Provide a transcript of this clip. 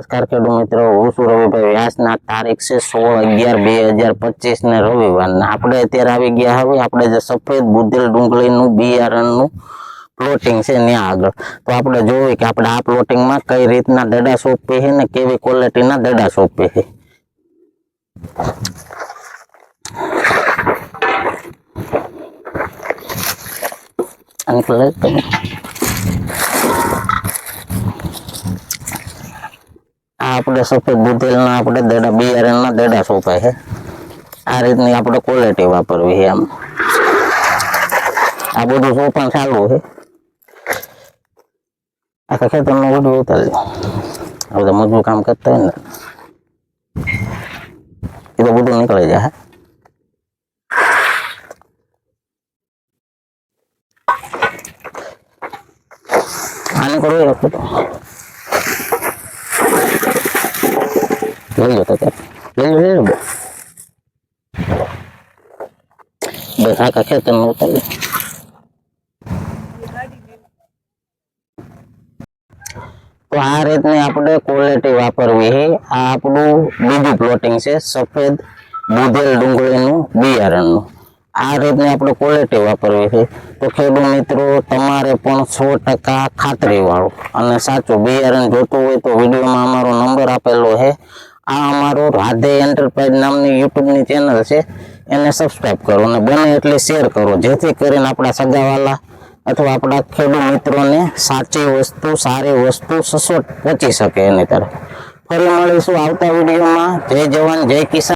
નમસ્કાર ખેડૂત મિત્રો, હું છું રવિભાઈ વ્યાસના તારીખ છે 16/11/2025 ને રવિવાર. આપણે અત્યારે આવી ગયા હવે આપણે જે સફેદ બુધેલ ડુંગળીનું બિયારણનું પ્લોટિંગ છે ત્યાં આગળ. તો આપણે જોઈએ કે આપણે આ પ્લોટિંગમાં કઈ રીતના દડા સોંપી છે ને કેવી ક્વોલિટીના દડા સોંપી છે. આપણે સફેદ બુધેલના આપણે દડા બિયારણના દડા સોંપાય છે. આ રીતની આપણે ક્વોલિટી વાપરવી છે. આમ આ બધું સોપાણ ચાલુ છે. આખા ખેતરનું બધું ઉતારી આ બધા મજૂર કામ કરતા હોય ને એ તો બધું નીકળી જાય. આને કરવું રાખો તો લઈ લો તો લઈ લો બસ આખા ખેતરનું ઉતારી. તો આ રીતની આપણે ક્વોલિટી વાપરવી છે. આ આપણું બીજું પ્લોટિંગ છે સફેદ બુધેલ ડુંગળીનું બિયારણનું. આ રીતની આપણે ક્વોલિટી વાપરવી છે. તો ખેડૂત મિત્રો, તમારે પણ 100% ખાતરીવાળું અને સાચું બિયારણ જોતું હોય તો વિડીયોમાં અમારો નંબર આપેલો છે. આ અમારો રાધે એન્ટરપ્રાઇઝ નામની યુટ્યુબની ચેનલ છે, એને સબસ્ક્રાઈબ કરો અને બને એટલી શેર કરો, જેથી કરીને આપણા સગાવાલા અથવા આપણા ખેડૂત મિત્રોને સાચી વસ્તુ સારી વસ્તુ સચોટ પહોંચી શકે એની તરફ. ફરી મળીશું આવતા વિડીયોમાં. જય જવાન જય કિસાન.